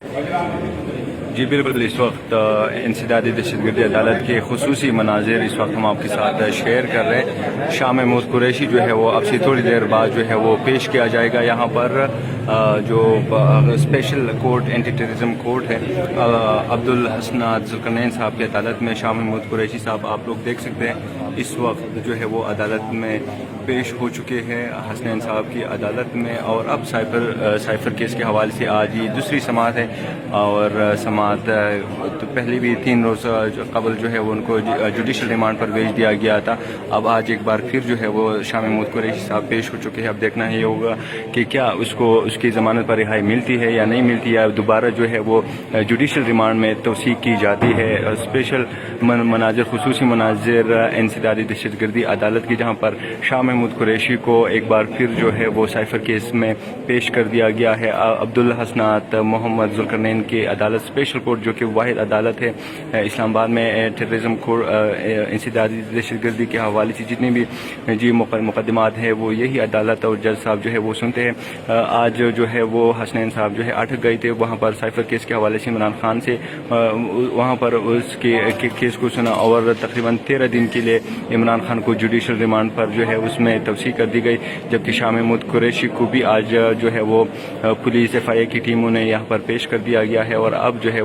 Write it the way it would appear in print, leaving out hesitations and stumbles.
جی بالکل، اس وقت انسدادی دہشت گردی عدالت کے خصوصی مناظر اس وقت ہم آپ کے ساتھ شیئر کر رہے ہیں۔ شاہ محمود قریشی جو ہے وہ اب سے تھوڑی دیر بعد جو ہے وہ پیش کیا جائے گا یہاں پر جو special court anti terrorism court ہے عبدالحسنات ذوالقرنین صاحب کی عدالت میں شاہ محمود قریشی صاحب آپ لوگ دیکھ سکتے ہیں اس وقت جو ہے وہ عدالت میں پیش ہو چکے ہیں حسنین صاحب کی عدالت میں، اور اب سائفر کیس کے حوالے سے آج یہ دوسری سماعت ہے، اور سماعت تو پہلے بھی 3 روز قبل جو ہے وہ ان کو جوڈیشل ریمانڈ پر بھیج دیا گیا تھا۔ اب آج ایک بار پھر جو ہے وہ شاہ محمود قریشی صاحب پیش ہو چکے ہیں۔ اب دیکھنا ہی ہوگا کہ کیا اس کو اس کی ضمانت پر رہائی ملتی ہے یا نہیں ملتی، یا دوبارہ جو ہے وہ جوڈیشل ریمانڈ میں توثیق کی جاتی ہے۔ اسپیشل مناظر، خصوصی مناظر انسدادی دہشت گردی عدالت کی، جہاں پر شاہ محمود قریشی کو ایک بار پھر جو ہے وہ سائفر کیس میں پیش کر دیا گیا ہے۔ عبدالحسنات محمد ذوالقرنین کی عدالت اسپیشل کورٹ، جو کہ واحد عدالت ہے اسلام آباد میں ٹیررزم انسدادی دہشت گردی کے حوالے سے جتنے بھی مقدمات ہیں وہ یہی عدالت اور جج صاحب جو ہے وہ سنتے ہیں۔ آج جو ہے وہ حسنین صاحب جو ہے اٹک گئے تھے وہاں پر سائفر کیس کے حوالے سے عمران خان سے، وہاں پر اس کے کیس کو سنا، اور تقریباً 13 دن کے لیے عمران خان کو جوڈیشل ریمانڈ پر جو ہے اس میں توثیق کر دی گئی، جبکہ شاہ محمود قریشی کو بھی آج جو ہے وہ پولیس FIA کی ٹیموں نے یہاں پر پیش کر دیا گیا ہے، اور اب جو ہے